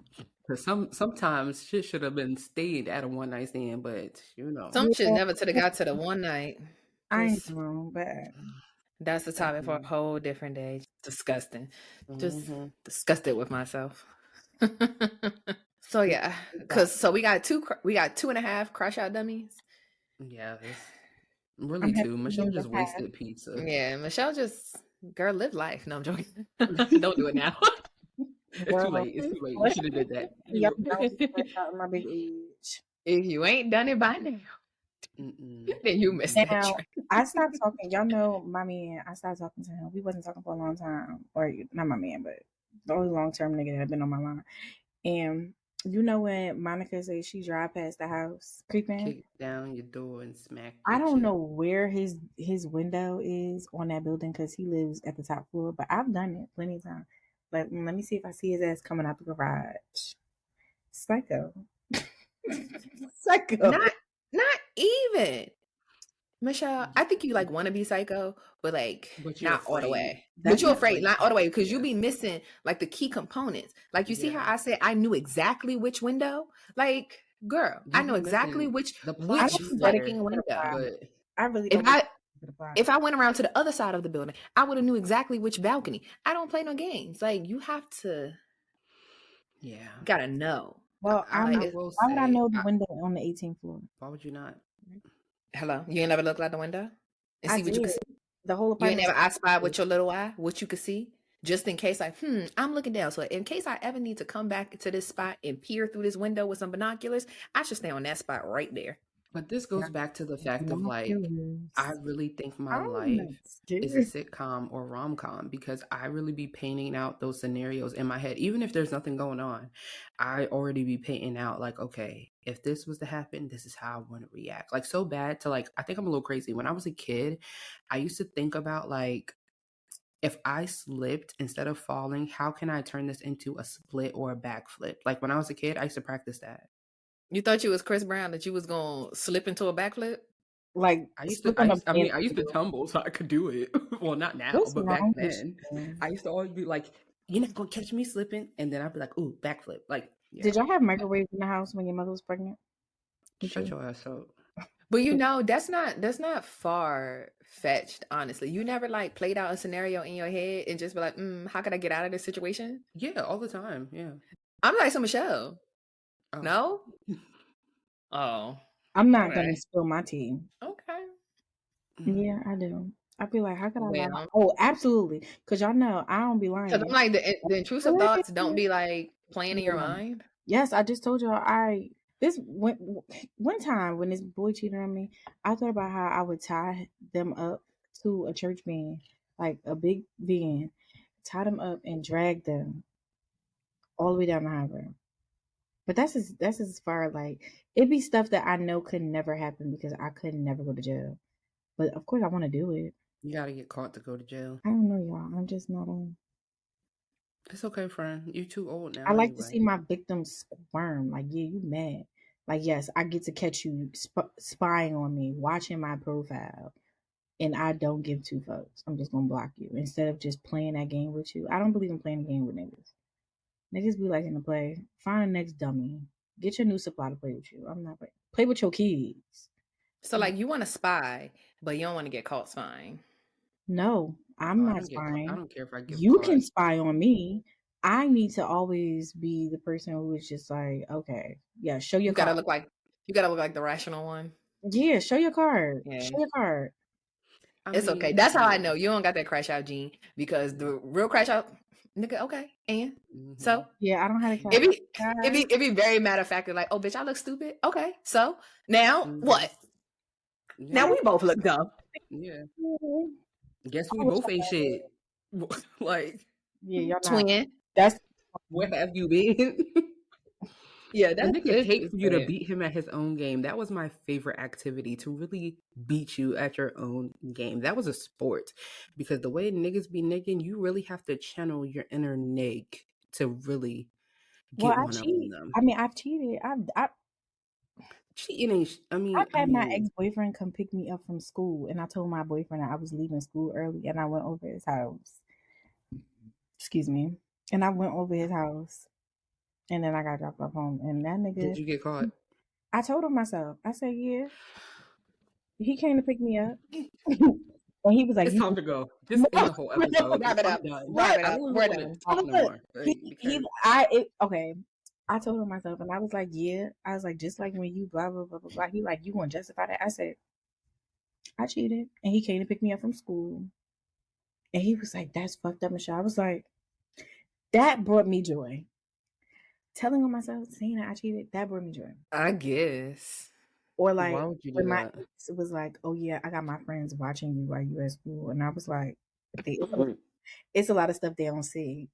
Because sometimes shit should have been stayed at a one night stand, but you know, Some shit Yeah. never to the got to the one night. I ain't Just wrong, but that's the topic for a whole different day. Disgusting. Just Mhm. disgusted with myself. So yeah, so we got 2.5 crash out dummies. Yeah, it's really I'm happy too. to Michelle be the just past. wasted pizza. Yeah, Michelle just girl live life. No, I'm joking. Don't do it now. It's too Girl, late. It's too late. You should have did that. y'all don't stress out my big age. If you ain't done it by now, Mm-mm. then you missed that Now, train. I stopped talking. Y'all know my man. I stopped talking to him. We wasn't talking for a long time, or not my man, but the only long term nigga that had been on my line. And you know when Monica says she drive past the house, creeping. Kick down your door and smack. I your don't chip. know where his window is on that building because he lives at the top floor. But I've done it plenty of times. Like, let me see if I see his ass coming out the garage. Psycho. Psycho. Not even. Michelle, I think you like want to be psycho, but like But you're not all the afraid. way. That's But you're not afraid, like- not all the way, because you yeah. be missing like the key components. Like you see Yeah. how I said I knew exactly which window? Like, girl, I You know be exactly missing which the plot which be there, fucking window. but I really If don't. if I went around to the other side of the building, I would have knew exactly which balcony. I don't play no games. Like you have to yeah. gotta know. Well, I Like, will why would I say, know the window on the 18th floor? why would you not? hello, you ain't never looked out the window and I see what you did. could see. The whole You ain't apartment. never I spy with your little eye what you could see, just in case. Like, I'm looking down. So in case I ever need to come back to this spot and peer through this window with some binoculars, I should stay on that spot right there. But this goes back to the fact of like, I really think my I'm life not is a scared. sitcom or rom-com because I really be painting out those scenarios in my head. Even if there's nothing going on, I already be painting out like, okay, if this was to happen, this is how I want to react. Like so bad to like, I think I'm a little crazy. When I was a kid, I used to think about like, if I slipped instead of falling, how can I turn this into a split or a backflip? Like when I was a kid, I used to practice that. You thought you was Chris Brown, that you was gonna slip into a backflip? Like, I used slip to, on I a used, I mean, bed. I used to tumble, so I could do it. Well, not now, What's but back wrong with then, you? I used to always be like, "You're not gonna catch me slipping," and then I'd be like, "Ooh, backflip!" Like, yeah. Did y'all have microwaves in the house when your mother was pregnant? Shut your ass up. But you know, that's not far fetched, honestly. You never like played out a scenario in your head and just be like, how can I get out of this situation? Yeah, all the time. Yeah. I'm like, so Michelle. Oh. No? Oh. I'm not Okay. gonna spill my tea. Okay. Yeah, I do. I'd be like, how could I lie? Well, Oh, absolutely. Because y'all know I don't be lying. because I'm like the intrusive thoughts don't be like playing in your Yeah. mind. Yes, I just told y'all this one time when this boy cheated on me, I thought about how I would tie them up to a church van, like a big van, tie them up and drag them all the way down the highway. But that's as far like it'd be stuff that I know could never happen because I could never go to jail. But of course I want to do it. You gotta get caught to go to jail. I don't know, y'all. I'm just not on. It's okay, friend. You too old now I like to anyway. see my victims squirm. Like, yeah, you mad. Like, yes, I get to catch you spying on me, watching my profile, and I don't give two fucks. I'm just gonna block you instead of just playing that game with you. I don't believe in playing a game with niggas. Niggas be liking to play. Find a next dummy. Get your new supply to play with you. I'm not play with your kids. So like you want to spy, but you don't want to get caught spying. No, I'm Oh, I not don't get caught. I spying. don't care if I get You caught. can spy on me. I need to always be the person who is just like, okay, yeah, show your You gotta card. look like the rational one. Yeah, show your card. Yeah. Show your card. It's okay. That's how I know you don't got that crash out gene because the real crash out nigga, okay. And so yeah, I don't have a it be very matter of fact like, oh bitch, I look stupid. Okay. So now what? Yeah. Now we both look dumb. Yeah. Guess we both ain't shit. Like, yeah, y'all twin. not. That's where have you been? Yeah, The that's nigga hate for you to beat him at his own game. That was my favorite activity, to really beat you at your own game. That was a sport. Because the way niggas be nigging, you really have to channel your inner nig to really get I one up on them. I mean, I've cheated. Cheating ain't, I've had my ex-boyfriend come pick me up from school, and I told my boyfriend that I was leaving school early, and I went over his house. Excuse me. And I went over his house, and then I got dropped off home. And that nigga, did you get caught? I told him myself. I said, yeah. He came to pick me up. And he was like, it's time to go. This ain't the whole episode. Wrap it up. Wrap it up. We're done. Talk no more. Okay. I told him myself, and I was like, yeah. I was like, just like when you blah blah blah blah blah. He like, you gonna justify that? I said, I cheated, and he came to pick me up from school, and he was like, that's fucked up, Michelle. I was like, that brought me joy. Telling on myself, saying that I cheated, that brought me joy. I guess. Or like why would you do when my that? ex was like, oh yeah, I got my friends watching you while you at school, and I was like, it's a lot of stuff they don't see.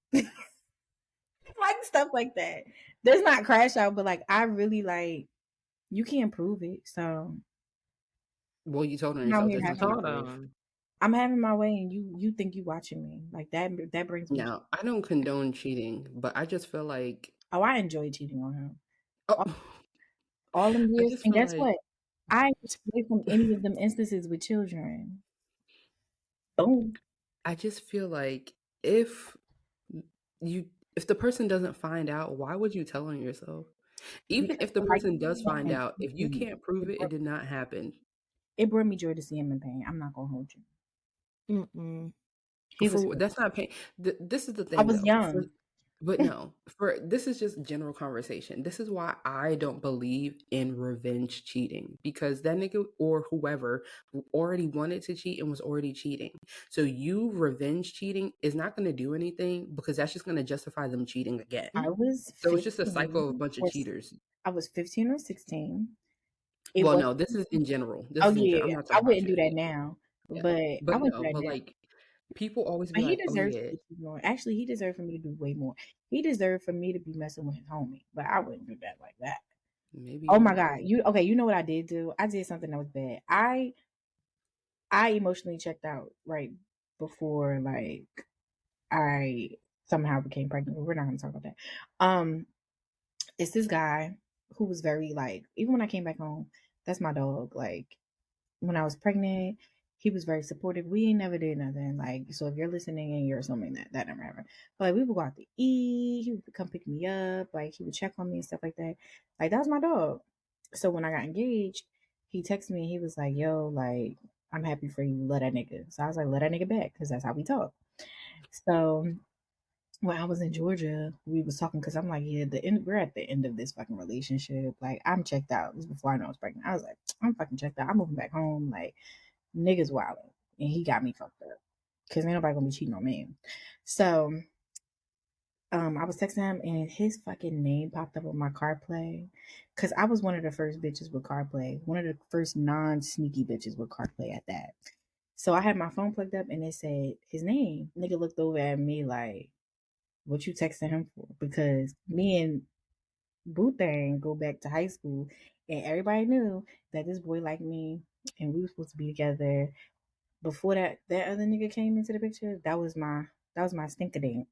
Like stuff like that. There's not crash out, but like I really like you can't prove it. So well, you told on yourself. There's nothing to prove. I'm having my way, and you think you watching me like that. That brings me. Now I don't condone cheating, but I just feel like I enjoy cheating on him. Oh, all them years, and guess like, what? I ain't away from any of them instances with children. Boom. I just feel like if the person doesn't find out, why would you tell on yourself? Even Because if the person does find out, if you can't prove it, it did not happen. It brought me joy to see him in pain. I'm not gonna hold you. That's not pain. This is the thing. I was young. But no, this is just general conversation. This is why I don't believe in revenge cheating, because that nigga or whoever already wanted to cheat and was already cheating. So you revenge cheating is not going to do anything, because that's just going to justify them cheating again. So it's just a cycle of a bunch of cheaters. I was 15 or 16. No, this is in general. I wouldn't do that now, but I would do that now. Like, people always be like, he Actually, he deserved for me to do way more. He deserved for me to be messing with his homie, but I wouldn't do that like that. Maybe. Oh my God. You know what I did do? I did something that was bad. I emotionally checked out right before like I somehow became pregnant. We're not gonna talk about that. It's this guy who was very like, even when I came back home, that's my dog. Like when I was pregnant, he was very supportive. We ain't never did nothing. Like, so if you're listening and you're assuming that never happened. But like, we would go out to eat. He would come pick me up. Like, he would check on me and stuff like that. Like, that was my dog. So when I got engaged, he texted me and he was like, yo, like, I'm happy for you. Let that nigga. So I was like, let that nigga back, because that's how we talk. So when I was in Georgia, we was talking, because I'm like, yeah, we're at the end of this fucking relationship. Like, I'm checked out. This was before I know I was pregnant. I was like, I'm fucking checked out. I'm moving back home. Like, niggas wilding. and he got me fucked up because ain't nobody gonna be cheating on me. So I was texting him and his fucking name popped up on my CarPlay because I was one of the first bitches with CarPlay, one of the first non-sneaky bitches with CarPlay at that. So I had my phone plugged up and it said his name. Nigga looked over at me like, "What you texting him for?" Because me and Boo Thang go back to high school, and everybody knew that this boy liked me, and we were supposed to be together. Before that other nigga came into the picture, that was my stinker date.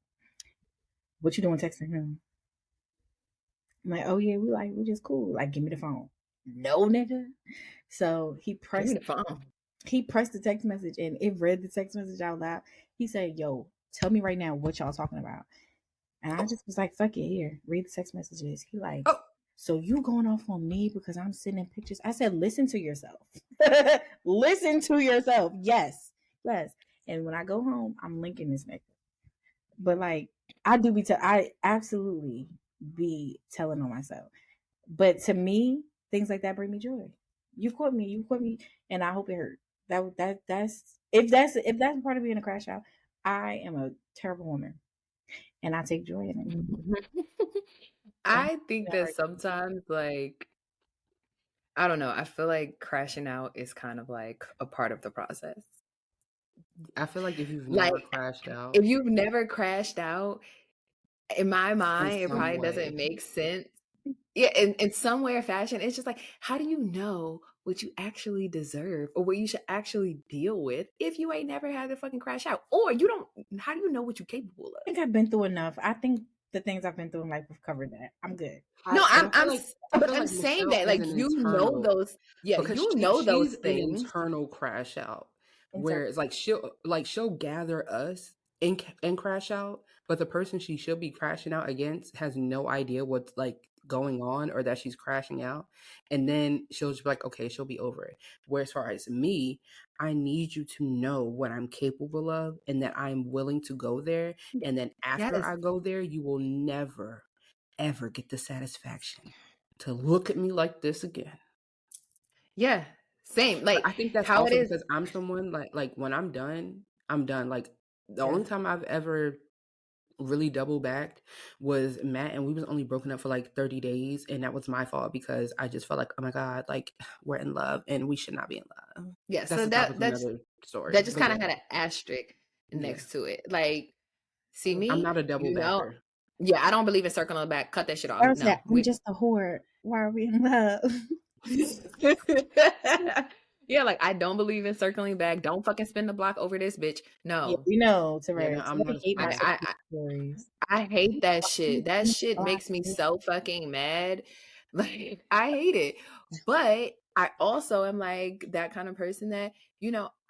What you doing texting him? I'm like, oh yeah, we just cool. Like, give me the phone. No, nigga. So Give me the phone. he pressed the text message and it read the text message out loud. He said, "Yo, tell me right now what y'all talking about." And I just was like, fuck it, here, read the text messages. He like, so you going off on me because I'm sending pictures? I said, listen to yourself. Listen to yourself. Yes. Yes. And when I go home, I'm linking this nigga. But like, I absolutely be telling on myself. But to me, things like that bring me joy. You've caught me, and I hope it hurt. That's part of being a crash out. I am a terrible woman, and I take joy in it. I think that sometimes, like, I don't know, I feel like crashing out is kind of like a part of the process. I feel like if you've Like, never crashed out, if you've never crashed out, in my mind, it some probably way. doesn't make sense. Yeah, in some way or fashion, it's just like, how do you know what you actually deserve or what you should actually deal with if you ain't never had to fucking crash out? Or you don't, how do you know what you're capable of? I think I've been through enough. I think the things I've been through in life have covered that. I'm good. No, I feel like I'm saying Michelle that, is like, an you know internal, those, yeah, because you know those she's an things. internal crash out, And where it's like she'll gather us and crash out, but the person she should be crashing out against has no idea what's like going on or that she's crashing out, and then she'll just be like, okay, she'll be over it. Where as far as me, I need you to know what I'm capable of and that I'm willing to go there, and then after Yes. I go there, you will never ever get the satisfaction to look at me like this again. Yeah, same. Like, But I think that's how it also is. because I'm someone like when I'm done, I'm done. Like the only time I've ever really double backed was Matt, and we was only broken up for like 30 days, and that was my fault because I just felt like, oh my God, like we're in love and we should not be in love. Yeah, That's so the topic of another story. that just But kind of yeah, had an asterisk yeah. next to it. Like, see I'm me, not a double backer. yeah, I don't believe in circling back. Cut that shit off. Sarah No, said, I'm just a whore. Why are we in love? yeah, like, I don't believe in circling back. Don't fucking spin the block over this bitch. Yeah, No, we know, Yeah, Terrell. no, I'm I not a hate my spinner. stories. I hate that shit. That shit makes me so fucking mad. Like, I hate it. But I also am like that kind of person that,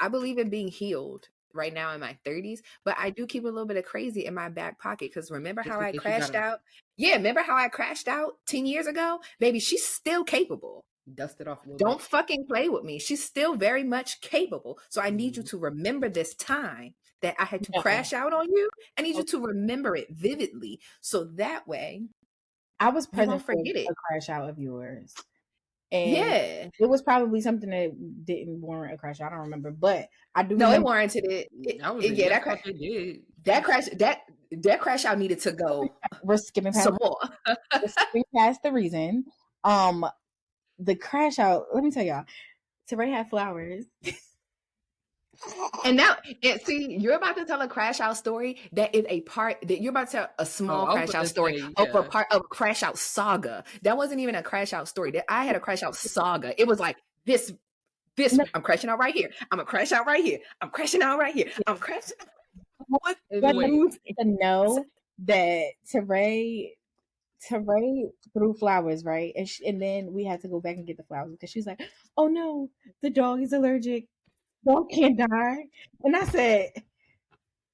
I believe in being healed right now in my 30s, but I do keep a little bit of crazy in my back pocket. Because remember Just how in I case you crashed gotta out? Yeah, remember how I crashed out 10 years ago? Baby, she's still capable. dust it off a little Don't bit. fucking play with me. She's still very much capable. So I need you to remember this time that I had to crash out on you. I need you to remember it vividly. So that way I was you present won't for forget it. a crash out of yours. And Yeah. it was probably something that didn't warrant a crash. I don't remember, but I do No, it remember. warranted it. That was Yeah, that's what they did. that crash out needed to go We're skipping past some more. the reason. The crash out. Let me tell y'all. Teray had flowers. And see, you're about to tell a crash out story that is a part that you're about to tell a small I was crash about out to story say, of a yeah. part of a crash out saga. That wasn't even a crash out story. That I had a crash out saga. It was like this. No. I'm crashing out right here. I'm gonna crash out right here. I'm crashing out right here. I'm crashing. What? To know that Teray threw flowers, right? And then we had to go back and get the flowers because she was like, "Oh no, the dog is allergic. Dog can't die." And I said,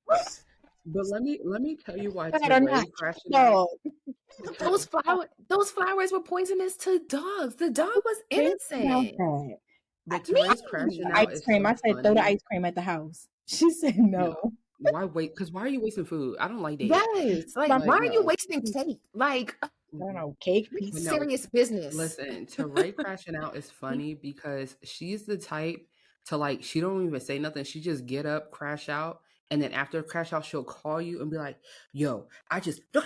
But let me tell you why "Bad or not, Teray crashing dog." Those flowers were poisonous to dogs. The dog was innocent. But Teray's crashing out Ice is cream. so I said, funny. "Throw the ice cream at the house." She said, "No." Why wait? Because why are you wasting food? I don't like that. Yes. Like, why are you wasting cake? Like, I don't know, cake. serious business. Listen, Teray crashing out is funny because she's the type to like, she don't even say nothing. She just get up, crash out. And then after crash out, she'll call you and be like, yo, I just, I'm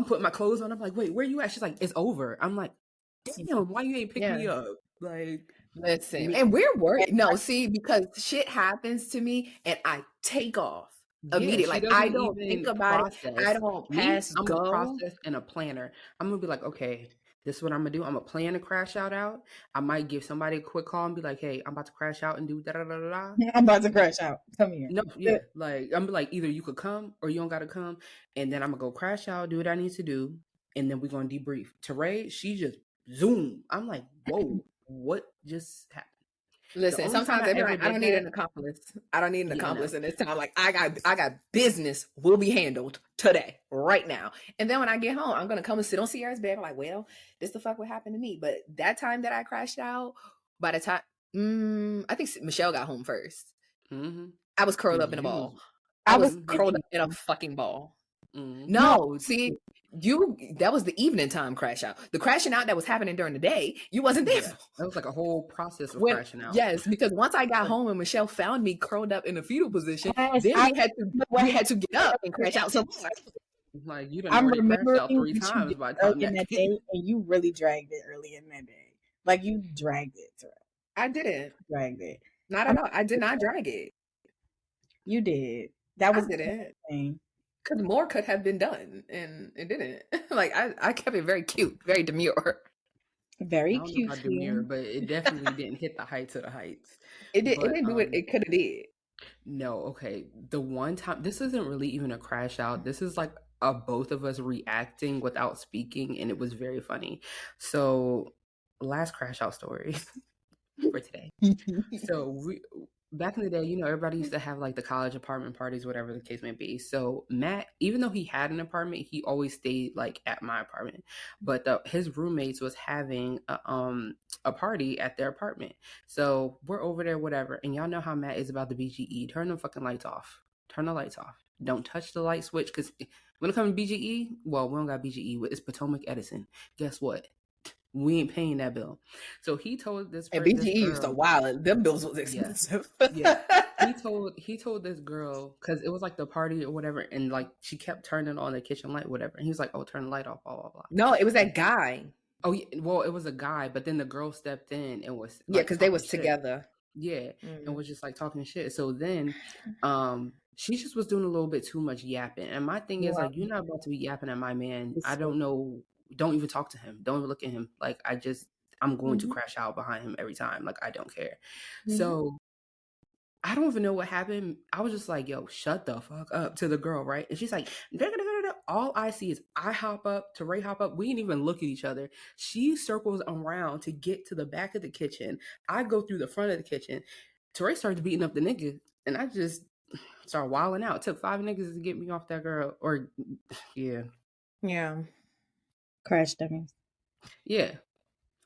putting my clothes on. I'm like, wait, where you at? She's like, it's over. I'm like, damn, why you ain't pick me up? Like, listen, and we're worried. No, see, because shit happens to me and I take off immediately. Like, I don't think about it. I don't pass I'm go. a process and a planner. I'm gonna be like, okay, this is what I'm gonna do. I'm gonna plan to crash out. I might give somebody a quick call and be like, hey, I'm about to crash out and do da da da da da. I'm about to crash out. Come here. No, yeah, like I'm like, either you could come or you don't gotta come, and then I'm gonna go crash out, do what I need to do, and then we're gonna debrief. Teray, she just zoom. I'm like, whoa, what just happened? Listen, sometimes they be like, I don't need an accomplice. I don't need an accomplice in this time. Like, I got business will be handled today, right now. And then when I get home, I'm gonna come and sit on Ciara's bed. I'm like, well, this the fuck what happened to me. But that time that I crashed out, by the time I think Michelle got home 1st. Mm-hmm. I was curled up in a ball. I was curled up in a fucking ball. Mm-hmm. No, see, that was the evening time crash out. The crashing out that was happening during the day, you wasn't there. Yeah, that was like a whole process of crashing out. Yes, because once I got home and Michelle found me curled up in a fetal position, then we had to get up and crash out. So like, you done already crashed out 3 times by the time that day, and you really dragged it early in that day. Like, you dragged it. I didn't drag it. Not at all. I did not drag it. You did. That was the thing. Because more could have been done, and it didn't. Like, I kept it very cute, very demure. Very cute. Demure, but it definitely didn't hit the heights of the heights. It didn't do what it could have did. No, okay. The one time, this isn't really even a crash out. This is like both of us reacting without speaking, and it was very funny. So, last crash out story for today. So back in the day, you know, everybody used to have like the college apartment parties, whatever the case may be. So Matt, even though he had an apartment, he always stayed like at my apartment. But his roommates was having a party at their apartment. So we're over there, whatever. And y'all know how Matt is about the BGE. Turn the fucking lights off. Turn the lights off. Don't touch the light switch, because when it comes to BGE, well, we don't got BGE, it's Potomac Edison. Guess what? We ain't paying that bill. So he told this person, and BGE used to wild. Them bills was expensive. Yeah. He told this girl, because it was like the party or whatever, and like she kept turning on the kitchen light, whatever. And he was like, "Oh, turn the light off, blah blah blah." No, it was that guy. Oh, yeah, well, it was a guy, but then the girl stepped in and was like, because they was together. Yeah, and was just like talking shit. So then, she just was doing a little bit too much yapping. And my thing is, like, you're not about to be yapping at my man. I don't know. Don't even talk to him. Don't even look at him. Like, I'm going to crash out behind him every time. Like, I don't care. So I don't even know what happened. I was just like, yo, shut the fuck up to the girl, right? And she's like, all I see is I hop up, Teray hop up. We didn't even look at each other. She circles around to get to the back of the kitchen. I go through the front of the kitchen. Teray started beating up the nigga, and I just started wilding out. It took 5 niggas to get me off that girl. Or, yeah. Crash dummies. Yeah.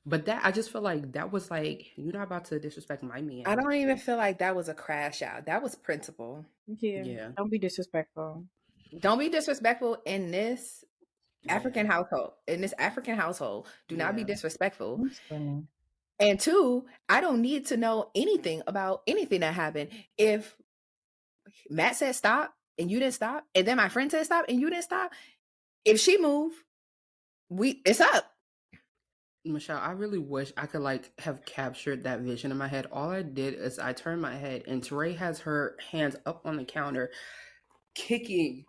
But that, I just feel like that was like, you're not about to disrespect my man. I don't even feel like that was a crash out. That was principle. Yeah. Don't be disrespectful. Don't be disrespectful in this African household. In this African household, do not be disrespectful. And 2, I don't need to know anything about anything that happened. If Matt said stop and you didn't stop, and then my friend said stop and you didn't stop, if she moved, it's up. Michelle, I really wish I could like have captured that vision in my head. All I did is I turned my head, and Teray has her hands up on the counter, kicking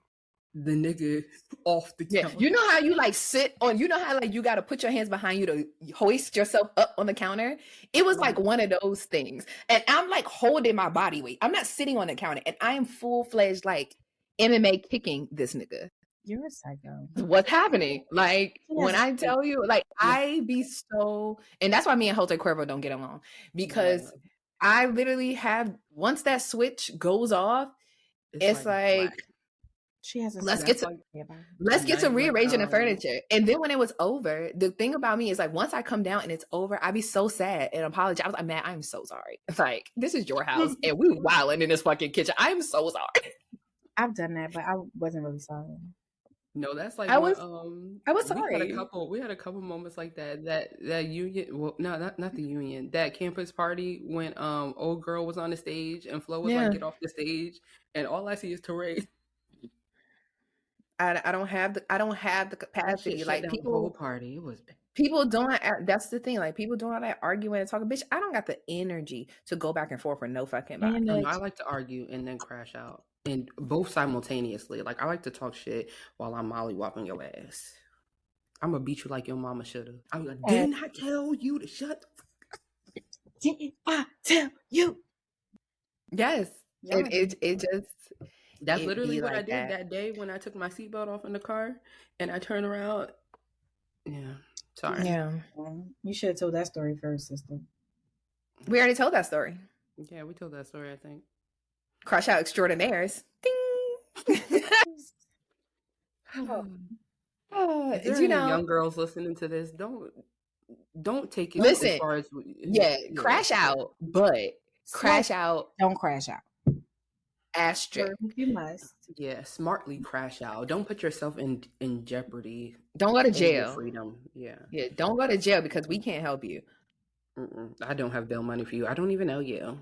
the nigga off the counter. You know how you like sit on, you know how like you got to put your hands behind you to hoist yourself up on the counter? It was like one of those things. And I'm like holding my body weight. I'm not sitting on the counter, and I am full-fledged like MMA kicking this nigga. You're a psycho. What's happening? Like, when I tell you, like, I be so, and that's why me and Jose Cuervo don't get along, because I literally have, once that switch goes off, it's like she has a let's get to rearranging the furniture. And then when it was over, the thing about me is like, once I come down and it's over, I be so sad and apologize. I was like, man, I'm so sorry. It's like, this is your house and we wilding in this fucking kitchen. I'm so sorry. I've done that, but I wasn't really sorry. No, that's like I when was sorry. we had a couple moments like that. That union, well, no, not the union. That campus party when old girl was on the stage and Flo was like, Yeah. get off the stage, and all I see is Teray. I don't have the That shit capacity. shut Like down the whole party. It was bad. people doing that's the thing. Like people doing all that arguing and talking, bitch. I don't got the energy to go back and forth for no fucking body. And I like to argue and then crash out, and both simultaneously. Like I like to talk shit while I'm mollywopping your ass. I'm gonna beat you like your mama shoulda. I'm like, didn't I tell you to shut? Didn't I tell you? Yes, Y'all it just That's it literally be what I like did that. that day when I took my seatbelt off in the car and I turned around. Yeah, sorry. Yeah, You should have told that story first, sister. we already told that story. Yeah, we told that story, I think. Crush out extraordinaires. Ding. If there are You any know, young girls listening to this, don't take it as listen. far as Crash out, but crash out. Don't crash out. Asterisk. If you must. Yeah, smartly crash out. Don't put yourself in jeopardy. Don't go to and your jail. freedom. Yeah. Yeah, don't go to jail because we can't help you. I don't have bail money for you. I don't even know you.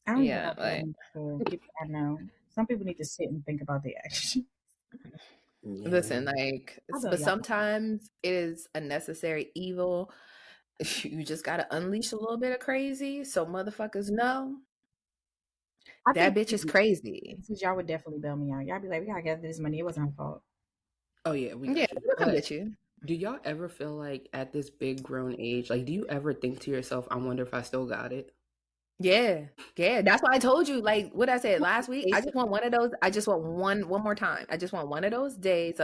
I don't Yeah, even for people I know. Some people need to sit and think about their actions. Yeah. Listen, like, I know but y'all. sometimes it is a necessary evil. You just gotta unleash a little bit of crazy so motherfuckers know I that think bitch is crazy. Since y'all would definitely bail me out. Y'all be like, we gotta get this money. It wasn't her fault. Oh yeah, we Yeah, got you. we'll come But get you. do y'all ever feel like at this big grown age, like, do you ever think to yourself, I wonder if I still got it? Yeah, yeah. That's why I told you, like what I said last week. I just want one of those. I just want one more time. I just want one of those days.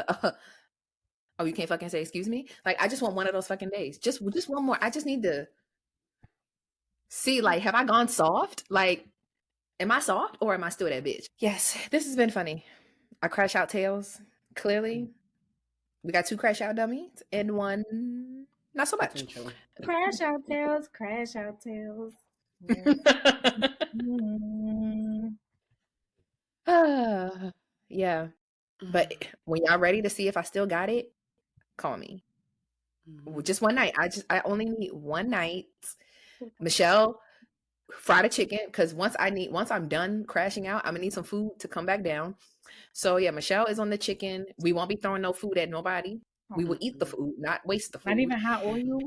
Oh, you can't fucking say excuse me. Like I just want one of those fucking days. Just one more. I just need to see. Like, have I gone soft? Like, am I soft or am I still that bitch? Yes, this has been funny. I crash out tails. Clearly, we got 2 crash out dummies and 1 not so much. Potential. Crash out tails. Crash out tails. Yeah. But when y'all ready to see if I still got it, call me. Just one night. I only need one night. Michelle, fry the chicken because once I'm done crashing out, I'm gonna need some food to come back down. So yeah, Michelle is on the chicken. We won't be throwing no food at nobody. We will eat the food, not waste the food. Not even hot oil.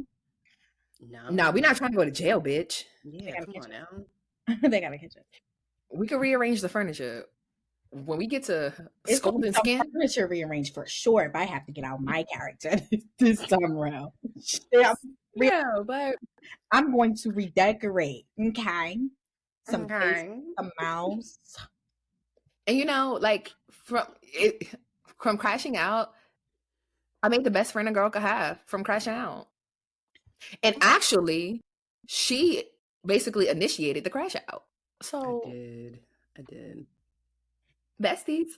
No, we're not trying to go to jail, bitch. Yeah, come on now. They got a kitchen. We can rearrange the furniture. When we get to Golden Skin, furniture rearranged for sure. If I have to get out my character this time around, yeah, but I'm going to redecorate. Okay, some mouse. And you know, like from crashing out, I made the best friend a girl could have from crashing out. And actually, she basically initiated the crash out. So I did. Besties.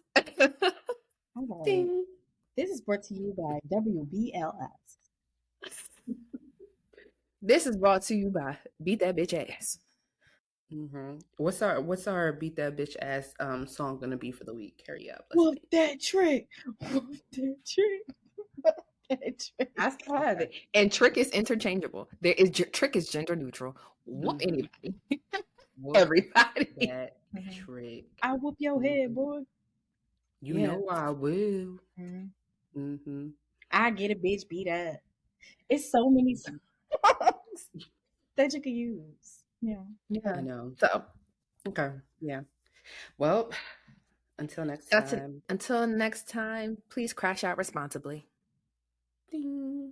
Ding. This is brought to you by WBLS. This is brought to you by Beat That Bitch Ass. What's our Beat That Bitch Ass song gonna be for the week? Hurry up. Whoop that trick. Whoop that trick. I still have it. And trick is interchangeable. Trick is gender neutral. Whoop anybody. Whoop everybody. That trick. I'll whoop your head, boy. You know I will. I get a bitch beat up. It's so many songs that you can use. Yeah. I know. So, okay. Yeah. Well, until next time. Until next time, please crash out responsibly. Ding.